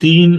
3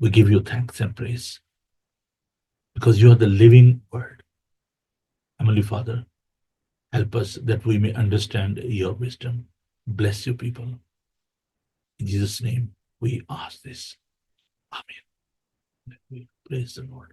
we give you thanks and praise because you are the living word. Heavenly Father, help us that we may understand your wisdom. Bless you people. In Jesus' name we ask this. Amen. Praise the Lord.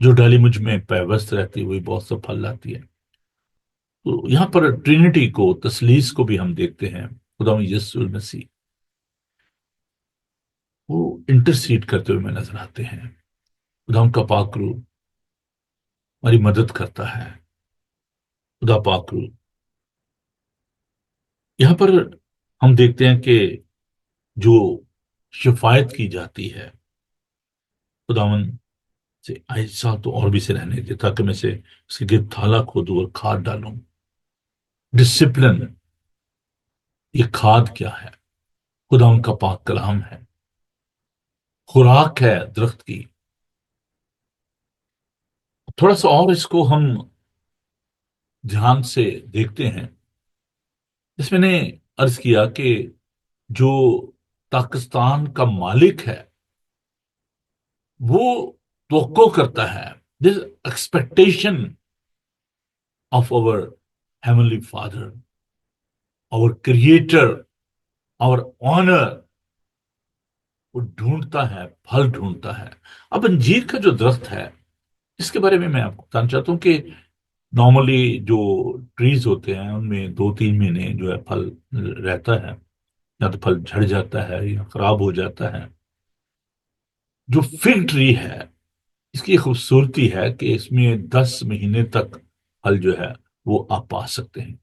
جو ڈالی مجھ میں پیوست رہتی ہوئی بہت سا پھل لاتی ہے۔ تو یہاں پر ٹرینٹی کو، تثلیث کو بھی ہم دیکھتے ہیں۔ خدا یسوع المسیح وہ انٹرسیڈ کرتے ہوئے میں نظر آتے ہیں۔ خدا کا پاک روح ہماری مدد کرتا ہے۔ خدا پاک روح یہاں پر ہم دیکھتے ہیں کہ جو شفایت کی جاتی ہے، خداون سے ایسا تو اور بھی سے رہنے دے تاکہ میں سے اس کے گرد تھالا کھودوں اور کھاد ڈالوں۔ ڈسپلن، یہ کھاد کیا ہے؟ خدا ان کا پاک کلام ہے، خوراک ہے درخت کی۔ تھوڑا سا اور اس کو ہم دھیان سے دیکھتے ہیں۔ اس میں نے عرض کیا کہ جو پاکستان کا مالک ہے وہ توقع کرتا ہے، this expectation of over heavenly father, اور کریٹر اور آنر، وہ ڈھونڈتا ہے، پھل ڈھونڈتا ہے۔ اب انجیر کا جو درخت ہے اس کے بارے میں آپ کو بتانا چاہتا ہوں کہ نارملی جو ٹریز ہوتے ہیں ان میں 2-3 مہینے جو ہے پھل رہتا ہے، یا تو پھل جھڑ جاتا ہے یا خراب ہو جاتا ہے۔ جو فگ ٹری ہے اس کی خوبصورتی ہے کہ اس میں 10 مہینے تک پھل جو ہے وہ آپ پا سکتے ہیں۔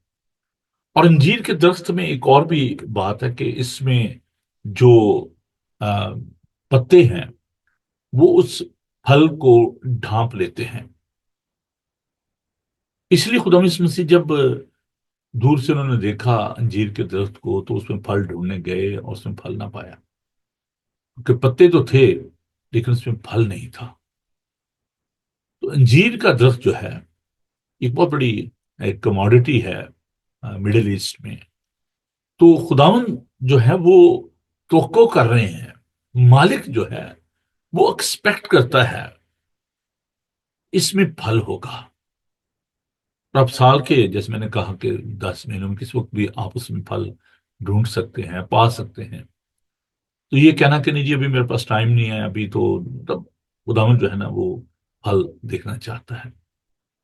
اور انجیر کے درخت میں ایک اور بھی بات ہے کہ اس میں جو پتے ہیں وہ اس پھل کو ڈھانپ لیتے ہیں۔ اس لیے خدا مسیح جب دور سے انہوں نے دیکھا انجیر کے درخت کو تو اس میں پھل ڈھونڈنے گئے اور اس میں پھل نہ پایا، کیونکہ پتے تو تھے لیکن اس میں پھل نہیں تھا۔ تو انجیر کا درخت جو ہے ایک بہت بڑی ایک کموڈٹی ہے مڈل ایسٹ میں۔ تو خداون جو ہے وہ توقع کر رہے ہیں، مالک جو ہے وہ ایکسپیکٹ کرتا ہے اس میں پھل ہوگا۔ اور اب سال کے جیسے میں نے کہا کہ 10 مہینوں میں کس وقت بھی آپ اس میں پھل ڈھونڈ سکتے ہیں، پا سکتے ہیں۔ تو یہ کہنا کہ نہیں جی ابھی میرے پاس ٹائم نہیں ہے ابھی، تو تب خداوند جو ہے نا وہ پھل دیکھنا چاہتا ہے۔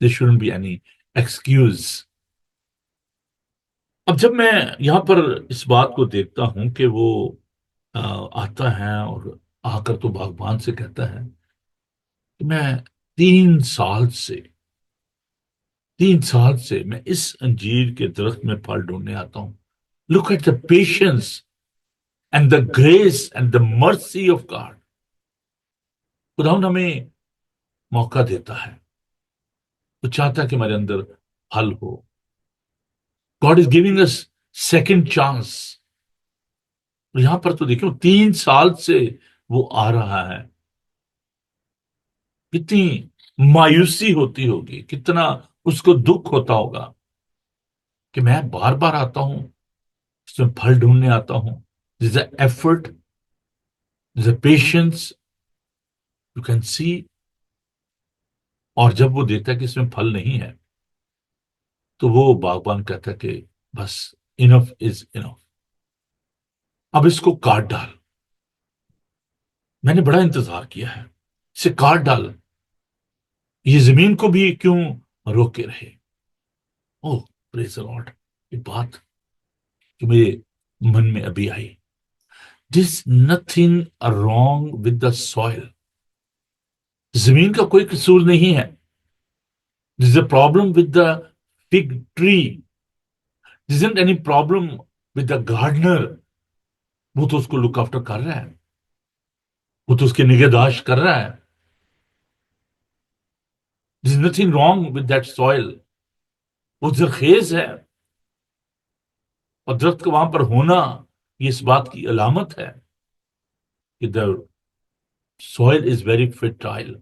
There shouldn't be any excuse۔ اب جب میں یہاں پر اس بات کو دیکھتا ہوں کہ وہ آتا ہے اور آ کر تو باغبان سے کہتا ہے کہ میں 3 سال سے میں اس انجیر کے درخت میں پھل ڈھونڈنے آتا ہوں۔ Look at the patience and the grace and the mercy of God۔ خداوند ہمیں موقع دیتا ہے، وہ چاہتا ہے کہ ہمارے اندر پھل ہو۔ God is giving us second chance۔ یہاں پر تو دیکھو 3 سال سے وہ آ رہا ہے، کتنی مایوسی ہوتی ہوگی، کتنا اس کو دکھ ہوتا ہوگا کہ میں بار بار آتا ہوں، اس میں پھل ڈھونڈنے آتا ہوں۔ There's an effort، there's a patience you can see۔ اور جب وہ دیکھتا ہے کہ اس میں پھل نہیں ہے تو وہ باغبان کہتا ہے کہ بس enough is enough، اب اس کو کاٹ ڈال۔ میں نے بڑا انتظار کیا ہے، اسے کاٹ ڈال، یہ زمین کو بھی کیوں روکے رہے۔ اوہ پریز دی لارڈ، یہ بات جو میرے من میں ابھی آئی۔ There's nothing wrong with the soil۔ زمین کا کوئی قصور نہیں ہے۔ There's a problem with the fig tree۔ There isn't any problem with the gardener۔ وہ تو اس کو لک آفٹر کر رہا ہے، وہ تو اس کی نگہداشت کر رہا ہے۔ There's nothing wrong with that soil۔ وہ زرخیز ہے، اور درخت کا وہاں پر ہونا یہ اس بات کی علامت ہے کہ the soil is very fertile۔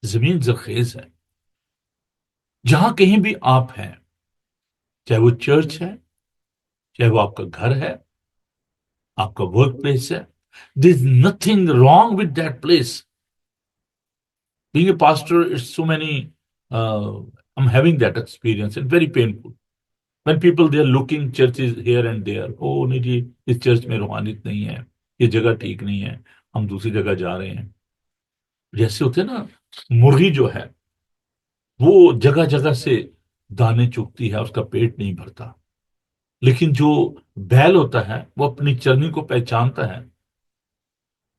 زمین زرخیز ہے۔ جہاں کہیں بھی آپ ہیں، چاہے وہ چرچ ہے، چاہے وہ آپ کا گھر ہے، آپ کا ورک پلیس ہے، there is nothing wrong with that place۔ Being a pastor is so many I'm having that experience and very painful when people they are looking churches here and there۔ oh نہیں جی اس church میں روحانیت نہیں ہے، یہ جگہ ٹھیک نہیں ہے، ہم دوسری جگہ جا رہے ہیں۔ جیسے ہوتے ہیں نا مرغی جو ہے وہ جگہ جگہ سے دانے چگتی ہے، اس کا پیٹ نہیں بھرتا، لیکن جو بیل ہوتا ہے وہ اپنی چرنی کو پہچانتا ہے۔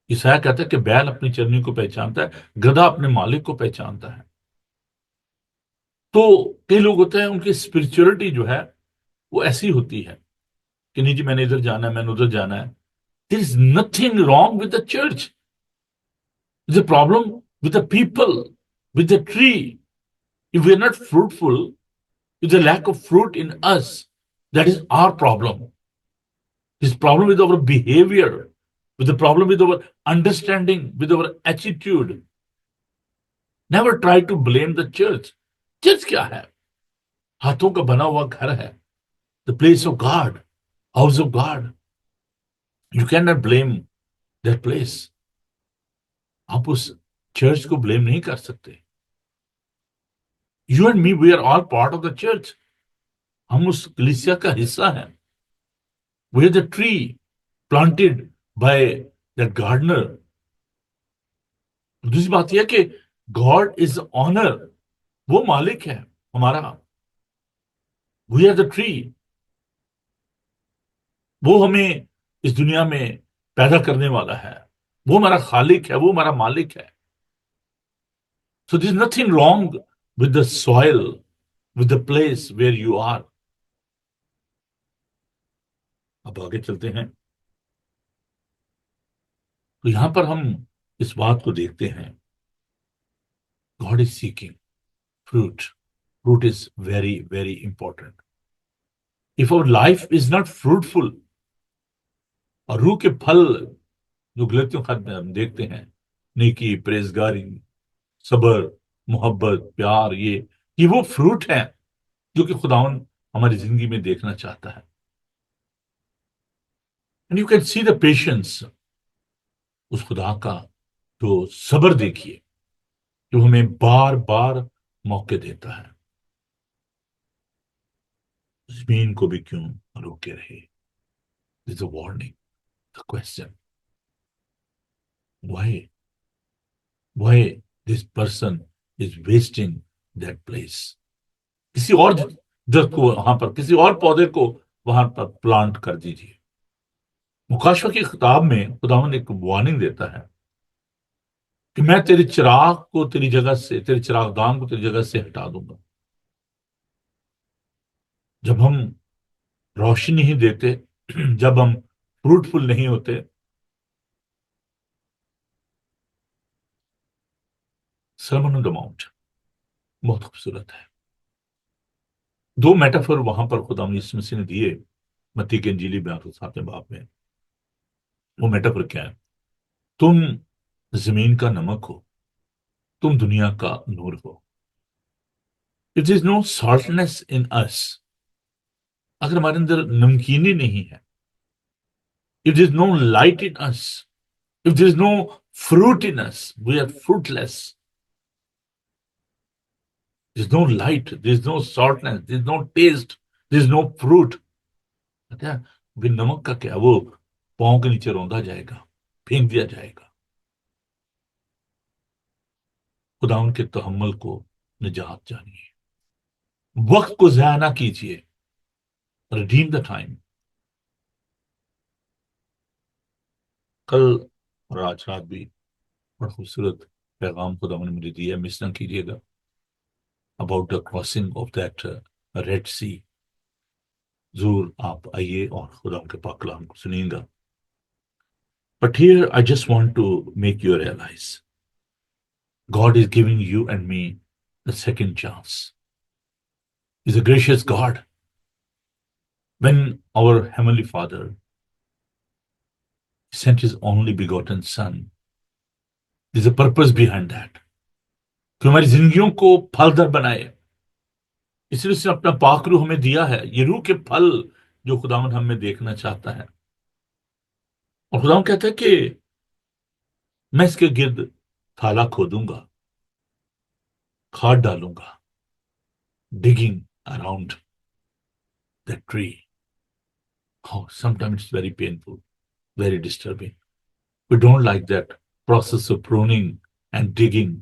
عیسائی کہتا ہے کہ بیل اپنی چرنی کو پہچانتا ہے، گدھا اپنے مالک کو پہچانتا ہے۔ تو کئی لوگ ہوتے ہیں ان کی اسپرچولیٹی جو ہے وہ ایسی ہوتی ہے کہ نہیں جی میں نے ادھر جانا ہے، میں نے ادھر جانا ہے۔ There is nothing wrong with the church, it's a problem with the people, with the tree. If we are not fruitful, it's a lack of fruit in us, that is our problem. His problem with our behavior, with the problem with our understanding, with our attitude. Never try to blame the church. Church کیا ہے؟ ہاتھوں کا بنا ہوا گھر ہے، the place of God, house of God. You cannot blame that place. آپ اس church کو blame نہیں کر سکتے۔ You and me, we are all part of the church. ہم اس کلیسیا کا حصہ ہیں۔ We are the tree planted by that gardener. دوسری بات یہ کہ گاڈ از آنر، وہ مالک ہے ہمارا۔ وی آر دا ٹری، وہ ہمیں اس دنیا میں پیدا کرنے والا ہے، وہ ہمارا خالق ہے، وہ ہمارا مالک ہے۔ So there is nothing wrong with the soil, with the place where you are. اب آگے چلتے ہیں تو یہاں پر ہم اس بات کو دیکھتے ہیں، God is seeking fruit. Fruit is very, very important. If our life is not fruitful، اور روح کے پھل جو غلطیوں خط میں ہم دیکھتے ہیں، نیکی، پرہیزگاری، صبر، محبت، پیار، یہ وہ فروٹ ہیں جو کہ خداوند ہماری زندگی میں دیکھنا چاہتا ہے۔ And you can see the patience، اس خدا کا جو صبر دیکھیے، جو ہمیں بار بار موقع دیتا ہے۔ زمین کو بھی کیوں روکے رہے؟ This is a warning. The question, why this person is wasting that place؟ کسی اور درخت کو وہاں پر، کسی اور پودے کو وہاں پر پلانٹ کر دیجیے۔ مکاشفہ کی خطاب میں خداوند ایک وارننگ دیتا ہے کہ میں تیرے چراغ کو تیری جگہ سے، تیرے چراغ دان کو تیری جگہ سے ہٹا دوں گا۔ جب ہم روشنی نہیں دیتے، جب ہم فروٹفل نہیں ہوتے، سرمن آن دی ماؤنٹ بہت خوبصورت ہے۔ دو میٹافر وہاں پر خداوند یسوع مسیح نے دیے متی کے انجیلی بیان کے 7ویں باب میں۔ وہ میٹافر کیا ہے؟ تم زمین کا نمک ہو، تم دنیا کا نور ہو۔ اٹ از نو سالٹنس ان اس، اگر ہمارے اندر نمکینی نہیں ہے، it is no light in us, if there is no fruit in us، we are fruitless۔ there is no light، there is no saltness، there is no taste، there is no fruit۔ کہتے ہیں بھی نمک کا کیا، وہ پاؤں کے نیچے روندا جائے گا، پھینک دیا جائے گا۔ خدا ان کے تحمل کو نجات جانیے، وقت کو ضائع نہ کیجیے۔ redeem the time۔ کل اور آج رات بھی بڑا خوبصورت پیغام خدا نے مجھے دیا، مس نہ کیجیے گا، about the crossing of that Red Sea. ضرور آپ آئیے اور خدا کے پاک کلام کو سنیں گا۔ But here I just want to make you realize God is giving you and me a second chance۔ He's a gracious God۔ When our Heavenly Father sent His only begotten Son، there's a purpose behind that، کہ ہماری زندگیوں کو پھلدار بنائے۔ اس لیے اس نے اپنا پاک روح ہمیں دیا ہے، یہ روح کے پھل جو خداوند ہم میں دیکھنا چاہتا ہے۔ اور خداوند کہتا ہے کہ میں اس کے گرد تھالا کھودوں گا، کھاد ڈالوں گا، digging around the tree۔ Oh, sometimes it's very painful، very disturbing۔ We don't like that process of pruning and digging۔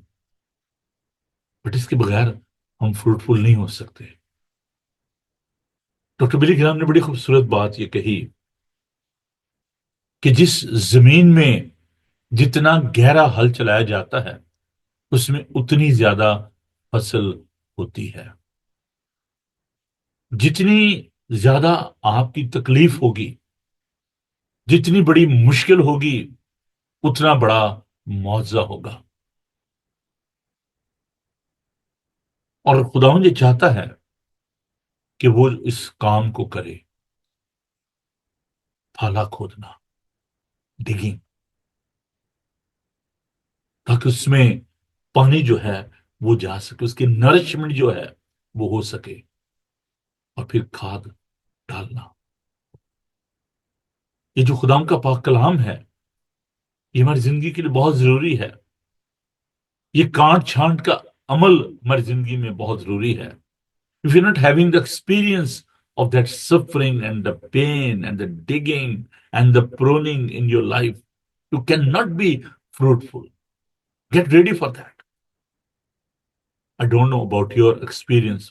But اس کے بغیر ہم فروٹفل نہیں ہو سکتے. ڈاکٹر بلی گرام نے بڑی خوبصورت بات یہ کہی کہ جس زمین میں جتنا گہرا ہل چلایا جاتا ہے اس میں اتنی زیادہ فصل ہوتی ہے. جتنی زیادہ آپ کی تکلیف ہوگی، جتنی بڑی مشکل ہوگی، اتنا بڑا معاوضہ ہوگا. اور خداوند یہ چاہتا ہے کہ وہ اس کام کو کرے، پھالا کھودنا، ڈگنگ، تاکہ اس میں پانی جو ہے وہ جا سکے، اس کی نرشمنٹ جو ہے وہ ہو سکے، اور پھر کھاد ڈالنا. یہ جو خداوند کا پاک کلام ہے یہ ہماری زندگی کے لیے بہت ضروری ہے. یہ کانٹ چھانٹ کا عمل ہماری زندگی میں بہت ضروری ہے. If you're not having the experience of that suffering and the pain and the digging and the pruning in your life, you cannot be fruitful. Get ready for that. I don't know about your experience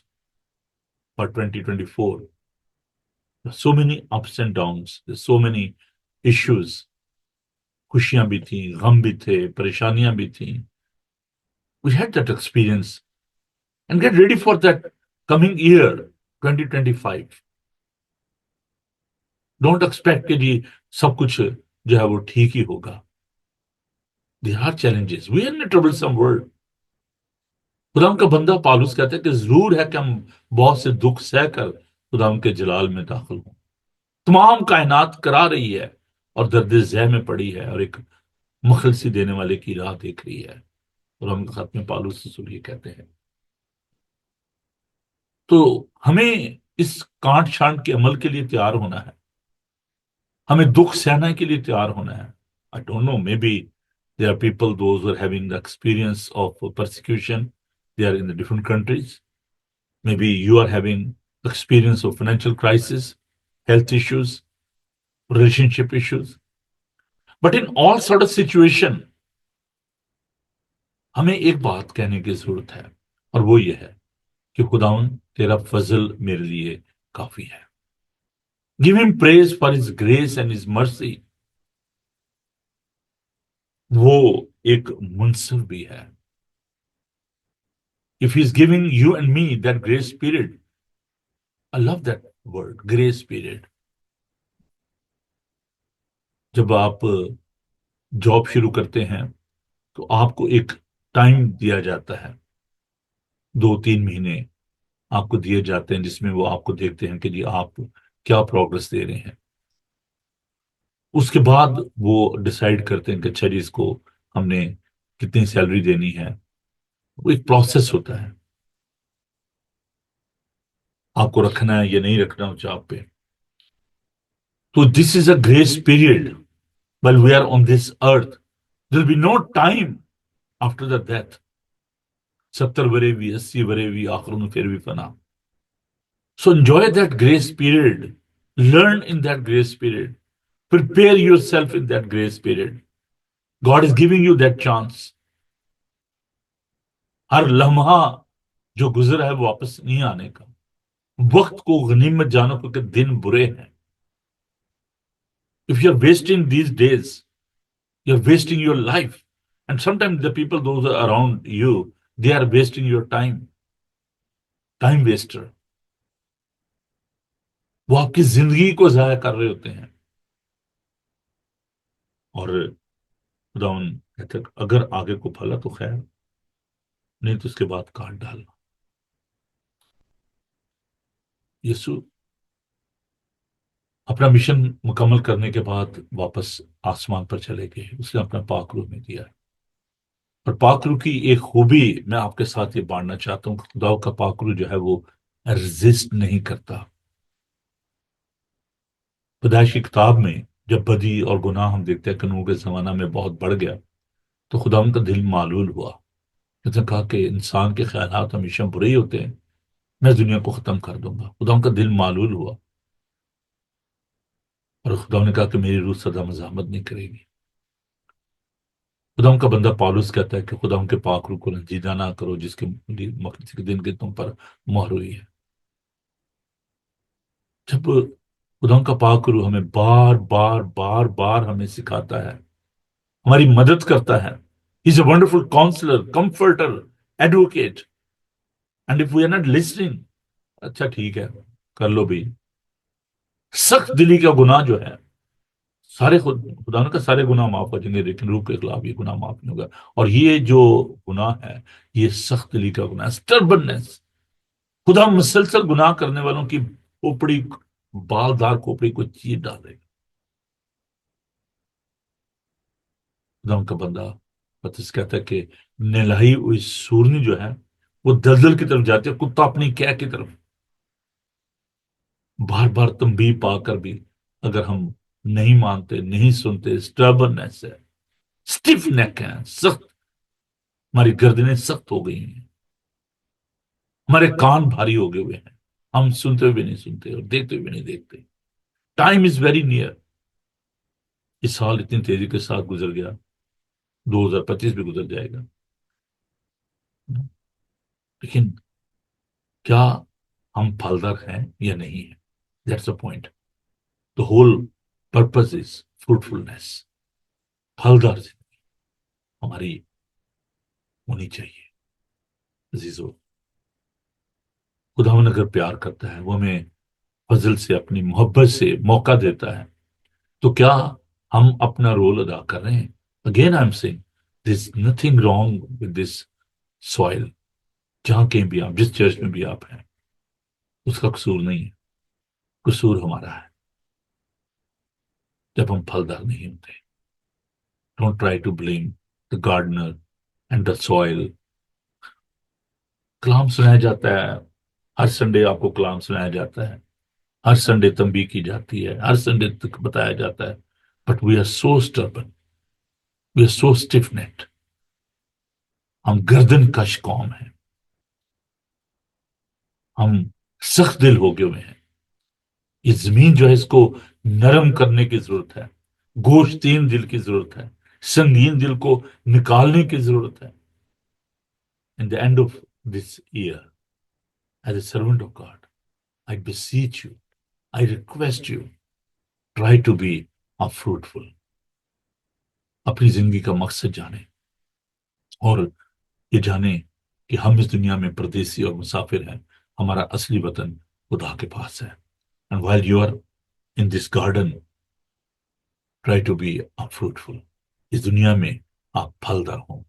for 2024. There's so many ups and downs. There's so many issues. خوشیاں بھی تھیں، غم بھی تھے، پریشانیاں بھی تھیں. We had that experience. And get ready for that coming year, 2025. Don't expect کہ جی سب کچھ جو ہے وہ ٹھیک ہی ہوگا. There are challenges. We are in a troublesome world. خدا کا بندہ پالوس کہتا ہے کہ ضرور ہے کہ ہم بہت سے دکھ سہ کر خدا کے جلال میں داخل ہوں. تمام کائنات کرا رہی ہے اور درد ذہ میں پڑی ہے اور ایک مخلصی دینے والے کی راہ دیکھ رہی ہے. اور ہم خط میں پالوس رسول یہ کہتے ہیں. تو ہمیں اس کانٹ چھانٹ کے عمل کے لیے تیار ہونا ہے، ہمیں دکھ سہنا کے لیے تیار ہونا ہے. I don't know, maybe there are people, those who are having the experience of persecution, they are in the different countries. Maybe you are having experience of financial crisis, health issues, relationship issues. But in all sort of situation, ہمیں ایک بات کہنے کی ضرورت ہے، اور وہ یہ ہے کہ خداوند تیرا فضل میرے لیے کافی ہے. Give him praise for his grace and his mercy. وہ ایک منصف بھی ہے. If he's giving you and me that grace period, I love that word, grace period. جب آپ جاب شروع کرتے ہیں تو آپ کو ایک ٹائم دیا جاتا ہے، 2-3 مہینے آپ کو دیے جاتے ہیں جس میں وہ آپ کو دیکھتے ہیں کہ جی آپ کیا پروگرس دے رہے ہیں. اس کے بعد وہ ڈیسائیڈ کرتے ہیں کہ اچھا جی اس کو ہم نے کتنی سیلری دینی ہے. وہ ایک پروسیس ہوتا ہے، آپ کو رکھنا ہے یا نہیں رکھنا جاب پہ. تو this is a grace period while we are on this earth. There will be no time after the death. 70 برے بھی، 80 برے بھی، آخر میں پھر بھی فنا. So enjoy that grace period. Learn in that grace period. Prepare yourself in that grace period. God is giving you that chance. ہر لمحہ جو گزر ہے وہ واپس نہیں آنے کا. وقت کو غنیمت جانو کہ دن برے ہیں. If you're wasting these days, you're wasting your life. And sometimes the people, those are around you, they are wasting your time. Time waster. وہ آپ کی زندگی کو ضائع کر رہے ہوتے ہیں. اور خداوند کہتے ہیں اگر آگے کو پھلا تو خیر، نہیں تو اس کے بعد کاٹ ڈالنا. یسوع اپنا مشن مکمل کرنے کے بعد واپس آسمان پر چلے گئے. اس نے اپنا پاک روح میں دیا. اور پاک روح کی ایک خوبی میں آپ کے ساتھ یہ بانٹنا چاہتا ہوں کہ خدا کا پاک روح جو ہے وہ ریزسٹ نہیں کرتا. پیدائش کی کتاب میں جب بدی اور گناہ ہم دیکھتے ہیں کہ نوح کے زمانہ میں بہت بڑھ گیا تو خدا ان کا دل معلول ہوا. اس نے کہا کہ انسان کے خیالات ہمیشہ برے ہی ہوتے ہیں، میں دنیا کو ختم کر دوں گا. خدا ان کا دل معلول ہوا اور خدا نے کہا کہ میری روح سدا مزاحمت نہیں کرے گی. خدا ان کا بندہ پالوس کہتا ہے کہ خدا ان کے پاک روح کو رنجیدہ نہ کرو جس کے مقدس کے دن کے تم پر مہر ہوئی ہے. جب خدا کا پاک روح ہمیں بار بار بار بار ہمیں سکھاتا ہے، ہماری مدد کرتا ہے. He is a wonderful counsellor, comforter, advocate. And if we are not listening, اچھا ٹھیک ہے کر لو بھی. سخت دلی کا گناہ جو ہے، خدا نے کا سارے گناہ معاف ہو جائیں گے لیکن روح کے خلاف یہ گناہ معاف نہیں ہوگا. اور یہ جو گناہ ہے یہ سخت دلی کا گناہ ہے، سٹربنس. خدا مسلسل گناہ کرنے والوں کی کھوپڑی، بالدار کھوپڑی کو چیر ڈالے گا. خدا کا بندہ پترس کہتا ہے کہ نلائی ہوئی سورنی جو ہے وہ دلدل کی طرف جاتی ہے، کتا اپنی کیا کی طرف. بار بار تنبیہ پا کر بھی اگر ہم نہیں مانتے، نہیں سنتے، سٹربنس ہے، سٹیف نیک ہے، سخت، ہماری گردنیں سخت ہو گئی ہیں، ہمارے کان بھاری ہو گئے ہوئے ہیں، ہم سنتے ہوئے بھی نہیں سنتے اور دیکھتے ہوئے بھی نہیں دیکھتے. Time is very near. اس سال اتنی تیزی کے ساتھ گزر گیا، 2025 بھی گزر جائے گا. لیکن کیا ہم پھلدار ہیں یا نہیں ہیں؟ That's a point. The whole purpose is fruitfulness. پھلدار زندگی ہماری ہونی چاہیے. عزیزو، خداوند اگر پیار کرتا ہے، وہ ہمیں فضل سے، اپنی محبت سے موقع دیتا ہے، تو کیا ہم اپنا رول ادا کر رہے ہیں؟ Again I am seeing this nothing wrong with this soil. جہاں کہیں بھی آپ، جس چرچ میں بھی آپ ہیں، اس کا قصور نہیں ہے، قصور ہمارا ہے جب ہم پھلدار نہیں ہوتے. Don't try to blame the gardener and the soil. کلام سنایا جاتا ہے، ہر سنڈے آپ کو کلام سنایا جاتا ہے، ہر سنڈے تنبیہ کی جاتی ہے، ہر سنڈے تک بتایا جاتا ہے. But we are so stubborn, we are so stiff necked. ہم گردن کش قوم ہیں، ہم سخت دل ہو گئے ہوئے ہیں. یہ زمین جو ہے اس کو نرم کرنے کی ضرورت ہے، گوشتین دل کی ضرورت ہے، سنگین دل کو نکالنے کی ضرورت ہے. In the end of this year, as a servant of God, I beseech you, I request you, try to be fruitful. اپنی زندگی کا مقصد جانیں اور یہ جانیں کہ ہم اس دنیا میں پردیسی اور مسافر ہیں، ہمارا اصلی وطن خدا کے پاس ہے. And while you are in this garden, try to be fruitful. اس دنیا میں آپ پھلدار ہوں،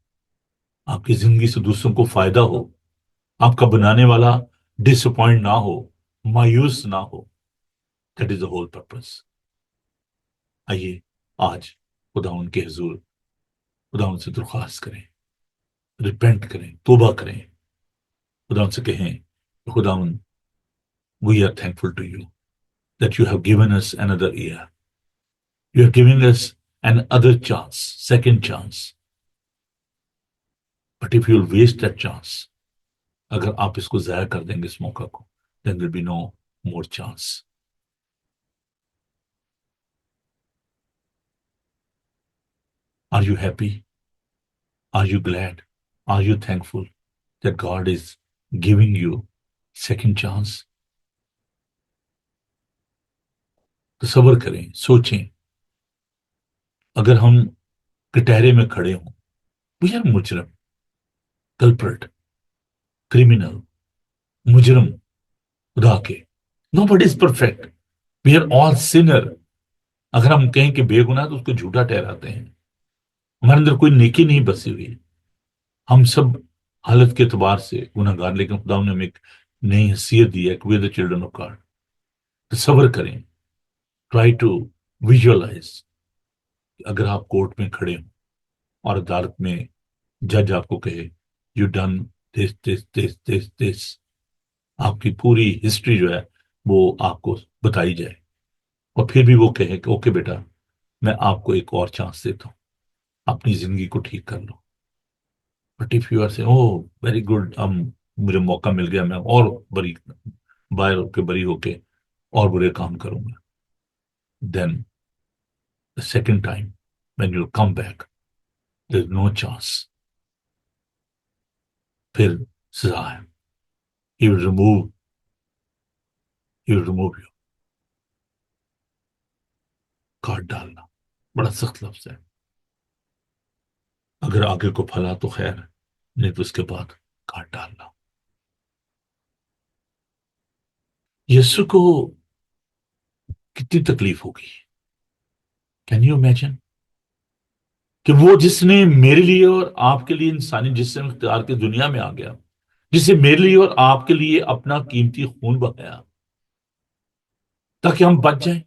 آپ کی زندگی سے دوسروں کو فائدہ ہو، آپ کا بنانے والا ڈس اپوائنٹ نہ ہو، مایوس نہ ہو. That is the whole purpose. آئیے آج خدا ان کے حضور، خدا ان سے درخواست کریں، ریپینٹ کریں، توبہ کریں. خدا ان سے کہیں کہ خدا ان we are thankful to you that you have given us another year. You are giving us another chance, second chance. But if you'll waste that chance, اگر آپ اس کو ضائع کر دیں گے اس موقع کو، then there will be no more chance. Are you happy? Are you glad? Are you thankful that God is giving you second chance? تصور کریں، سوچیں، اگر ہم کٹہرے میں کھڑے ہوں، we are مجرم، culprit، criminal، مجرم خدا کے. Nobody is perfect. We are all sinner. اگر ہم کہیں کہ بے گناہ تو اس کو جھوٹا ٹھہراتے ہیں. ہمارے اندر کوئی نیکی نہیں بسی ہوئی. ہم سب حالت کے اعتبار سے گناہ گار، لیکن خدا نے ہمیں ایک نئی حیثیت دی ہے کہ we are the children of God. تصور کریں، ٹرائی ٹو ویژولائز. اگر آپ کورٹ میں کھڑے ہوں اور عدالت میں جج آپ کو کہے یو ڈن دس دس دس دس دس، آپ کی پوری ہسٹری جو ہے وہ آپ کو بتائی جائے، اور پھر بھی وہ کہے کہ اوکے بیٹا میں آپ کو ایک اور چانس دیتا ہوں، اپنی زندگی کو ٹھیک کر لو. بٹ اف یو آر سے او ویری گڈ، مجھے موقع مل گیا، میں اور باہر ہو کے بری ہو کے اور برے کام کروں گا. دین the second time when you come back, there is no chance. پھر سزا ہے. He will remove you. کاٹ ڈالنا بڑا سخت لفظ ہے. اگر آگے کو پھلا تو خیر، نہیں تو اس کے بعد کاٹ ڈالنا. یسوع کو کتنی تکلیف ہوگی. کین یو امیجن کہ وہ جس نے میرے لیے اور آپ کے لیے انسانی جسم اختیار کے دنیا میں آ گیا، جسے میرے لیے اور آپ کے لیے اپنا قیمتی خون بہایا تاکہ ہم بچ جائیں،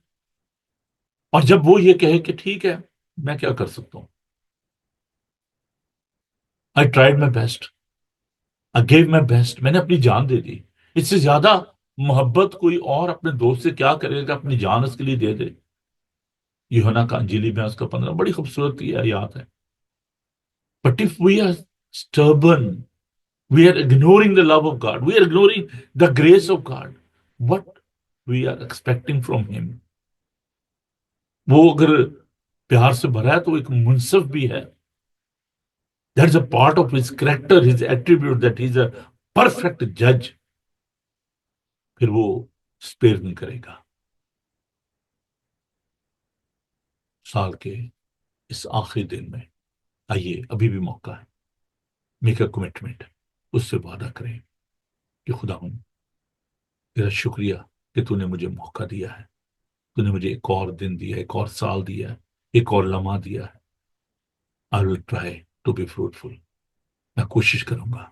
اور جب وہ یہ کہے کہ ٹھیک ہے میں کیا کر سکتا ہوں، I tried my best, I gave my best، میں نے اپنی جان دے دی. اس سے زیادہ محبت کوئی اور اپنے دوست سے کیا کرے گا، اپنی جان اس کے لیے دے دے. یوحنا کا انجیلی میں اس کا 15 بڑی خوبصورت یہ آیات ہے. But if we are stubborn, we are ignoring the love of God, we are ignoring the grace of God, what we are expecting from him. وہ اگر پیار سے بھرا ہے تو ایک منصف بھی ہے. That's a part of his character, his attribute, that he's a perfect judge. پھر وہ سپیر نہیں کرے گا. سال کے اس آخری دن میں آئیے، ابھی بھی موقع ہے. میک اے کمٹمنٹ، اس سے وعدہ کریں کہ خدا تیرا شکریہ کہ تو نے مجھے موقع دیا ہے، تو نے مجھے ایک اور دن دیا، ایک اور سال دیا ہے، ایک اور لمحہ دیا ہے. I will try to be fruitful. میں کوشش کروں گا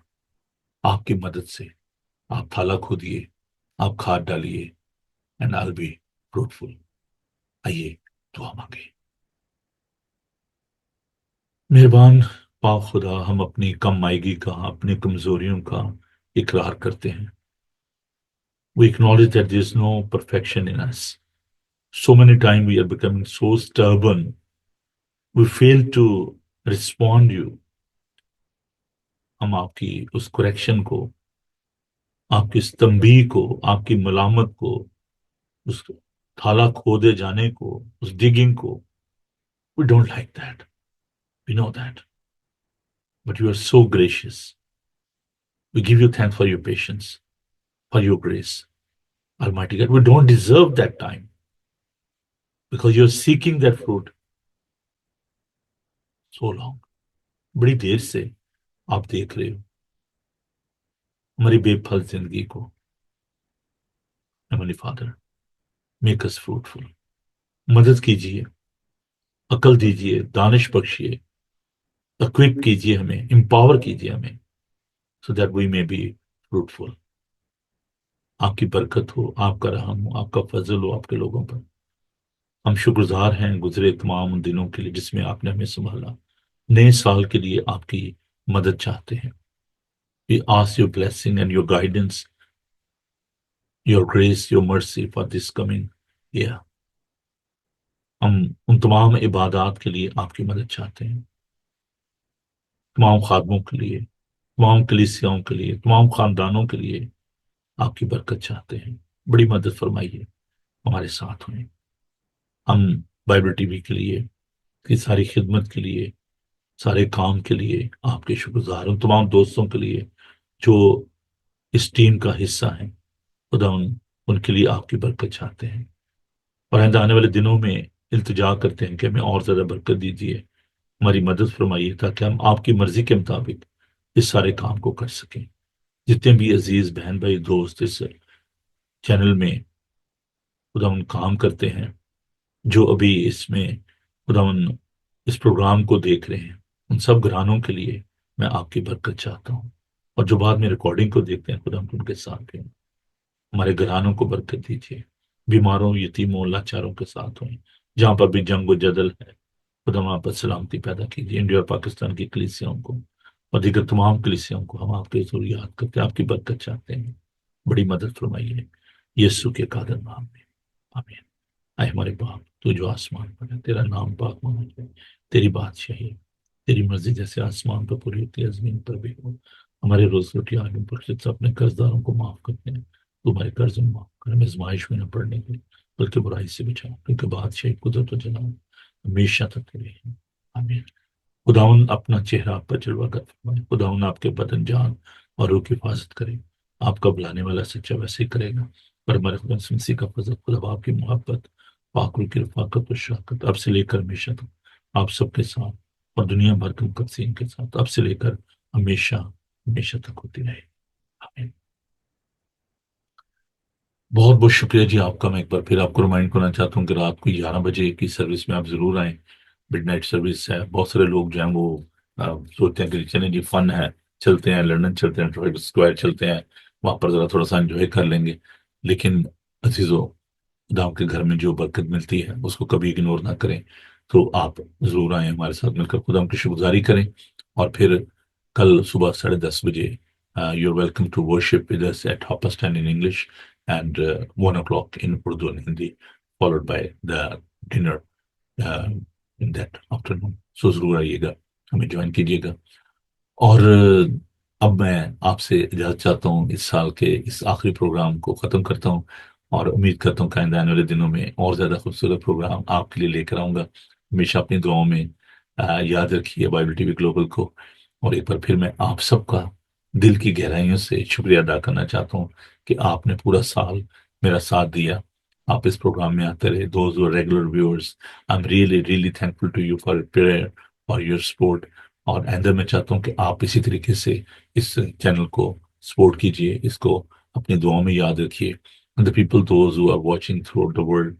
آپ کی مدد سے. آپ تھالا کھودیے، آپ کھاد ڈالیے، and I'll be fruitful. آئیے دعا مانگے. مہربان پاک خدا، ہم اپنی کم مائیگی کا، اپنی کمزوریوں کا اقرار کرتے ہیں. We acknowledge that there is no perfection in us. So many times we are becoming so stubborn. We fail to respond you. ہم آپ کی اس کریکشن کو، آپ کی اس تنبیہ کو، آپ کی ملامت کو، اس تھالا کھودے جانے کو، اس ڈگنگ کو، we don't like that. We know that. But you are so gracious. We give you thanks for your patience, for your grace. Almighty God, we don't deserve that time because you're seeking that fruit so long. بڑی دیر سے آپ دیکھ رہے ہو ہماری بے پھل زندگی کو. Heavenly Father, make us fruitful. مدد کیجیے، عقل دیجیے، دانش بخشیے، اکوپ کیجیے ہمیں، امپاور کیجیے ہمیں، so that we may be fruitful. آپ کی برکت ہو، آپ کا رحم ہو، آپ کا فضل ہو آپ کے لوگوں پر. ہم شکر گزار ہیں گزرے تمام ان دنوں کے لیے جس میں آپ نے ہمیں سنبھالا. نئے سال کے لیے آپ کی مدد چاہتے ہیں. We ask your blessing and your guidance, your grace, your mercy for this coming year. ہم ان تمام عبادات کے لیے آپ کی مدد چاہتے ہیں. تمام خادموں کے لیے، تمام کلیسیاؤں کے لیے، تمام خاندانوں کے لیے آپ کی برکت چاہتے ہیں. بڑی مدد فرمائیے، ہمارے ساتھ ہوئیں. ہم بائبل ٹی وی کے لیے، کی ساری خدمت کے لیے، سارے کام کے لیے آپ کے شکر گزار. ان تمام دوستوں کے لیے جو اس ٹیم کا حصہ ہیں، خدا ان کے لیے آپ کی برکت چاہتے ہیں. اور آئندہ آنے والے دنوں میں التجا کرتے ہیں کہ ہمیں اور زیادہ برکت دیجیے، ہماری مدد فرمائیے تاکہ ہم آپ کی مرضی کے مطابق اس سارے کام کو کر سکیں. جتنے بھی عزیز بہن بھائی دوست اس چینل میں خدا کام کرتے ہیں، جو ابھی اس میں خدا اس پروگرام کو دیکھ رہے ہیں، ان سب گھرانوں کے لیے میں آپ کی برکت چاہتا ہوں. اور جو بعد میں ریکارڈنگ کو دیکھتے ہیں، خدا ان کے ساتھ ہیں. ہمارے گھرانوں کو برکت دیجیے. بیماروں، یتیموں، لاچاروں کے ساتھ ہوئیں. جہاں پر بھی جنگ و جدل ہے، خدا وہاں پر سلامتی پیدا کیجیے. انڈیا اور پاکستان کی کلیسیاؤں کو اور دیگر تمام کلیسیاؤں کو ہم آپ کے ضرور یاد کرتے ہیں، آپ کی برکت چاہتے ہیں. بڑی مدد فرمائیے یسوع کے قادر نام میں، آمین. اے ہمارے باپ تو جو آسمان پر ہے، تیرا نام پاک مانا جائے، تیری بادشاہی، تیری مرضی جیسے آسمان پر پوری ہوتی ہے زمین پر بھی ہو. ہمارے روز روٹی آج ہم پر سے اپنے قرض داروں کو معاف کرتے ہیں، تمہارے قرض میں معاف کر، ہمیں آزمائش میں نہ پڑنے کے بلکہ برائی سے بچاؤ، کیونکہ بادشاہی قدرت و جلال ہمیشہ تک تیرے ہیں. آمین. خداون اپنا چہرہ آپ پر جلوہ کر فرمائے، خداون آپ کے بدن جان اور روح کی حفاظت کرے، آپ کا بلانے والا سچا ویسے ہی کرے گا، پر ہمارے خدا مسیح کا فضل، خدا باپ کی محبت، پاک روح کی رفاقت و شراکت اب سے لے کر ہمیشہ تک آپ سب کے ساتھ اور دنیا بھر کے مقدسین کے ساتھ اب سے لے کر ہمیشہ ہمیشہ تک ہوتی رہے، آمین۔ بہت بہت شکریہ جی آپ کا۔ میں ایک بار پھر آپ کو ریمائنڈ کرنا چاہتا ہوں کہ رات کو 11 بجے کی سروس میں آپ ضرور آئیں، مڈ نائٹ سروس ہے۔ بہت سارے لوگ جو ہیں وہ سوچتے ہیں کہ چلیں جی فن ہے، چلتے ہیں لنڈن، چلتے ہیں ٹرافلگر اسکوائر، چلتے ہیں وہاں پر ذرا تھوڑا سا انجوائے کر لیں گے، لیکن عزیزو، خدا کے گھر میں جو برکت ملتی ہے اس کو کبھی اگنور نہ کریں۔ تو آپ ضرور آئیں ہمارے ساتھ مل کر خدا کی شکر گزاری کریں، اور پھر کل صبح 10:30 بجے you're welcome to worship with us at Hopperstein in English and 1 o'clock in Urdu and Hindi, followed by the dinner uh, in that afternoon. So ضرور آئیے گا، ہمیں جوائن کیجیے گا۔ اور اب میں آپ سے اجازت چاہتا ہوں، اس سال کے اس آخری پروگرام کو ختم کرتا ہوں، اور امید کرتا ہوں کہ آئندہ آنے والے دنوں میں اور زیادہ خوبصورت پروگرام آپ کے لیے لے کر آؤں گا۔ ہمیشہ اپنی دعاؤں میں یاد رکھیے بائبل ٹی وی گلوبل کو، اور ایک بار پھر میں آپ سب کا دل کی گہرائیوں سے شکریہ ادا کرنا چاہتا ہوں کہ آپ نے پورا سال میرا ساتھ دیا، آپ اس پروگرام میں آتے رہے۔ Those who are regular viewers, I'm really really thankful to you for your prayer, for your support۔ اور آئندہ میں چاہتا ہوں کہ آپ اسی طریقے سے اس چینل کو سپورٹ کیجئے، اس کو اپنی دعاؤں میں یاد رکھیے۔ The people, those who are watching throughout the world,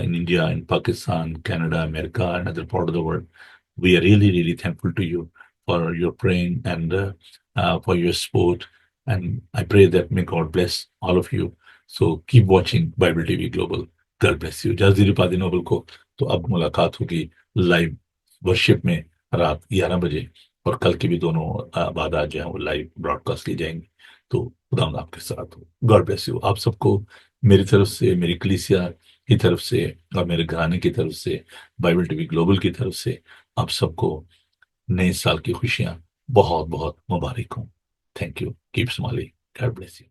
in India, in Pakistan, Canada, America, and other part of the world, we are really, really thankful to you for your praying and for your support. And I pray that may God bless all of you. So keep watching Bible TV Global. God bless you. جلدی پادی Nobel کو تو اب ملاقات ہوگی live worship میں رات 11 بجے، اور کل کی بھی دونوں عبادات جو ہیں وہ لائیو براڈ کاسٹ کی جائیں گی۔ تو خدا آپ کے ساتھ ہو۔ God bless you. آپ سب کو میری طرف سے، میری کلیسیا کی طرف سے، اور میرے گھرانے کی طرف سے، بائبل ٹی وی گلوبل کی طرف سے آپ سب کو نئے سال کی خوشیاں بہت بہت مبارک ہوں۔ Thank you, keep smiling, God bless you.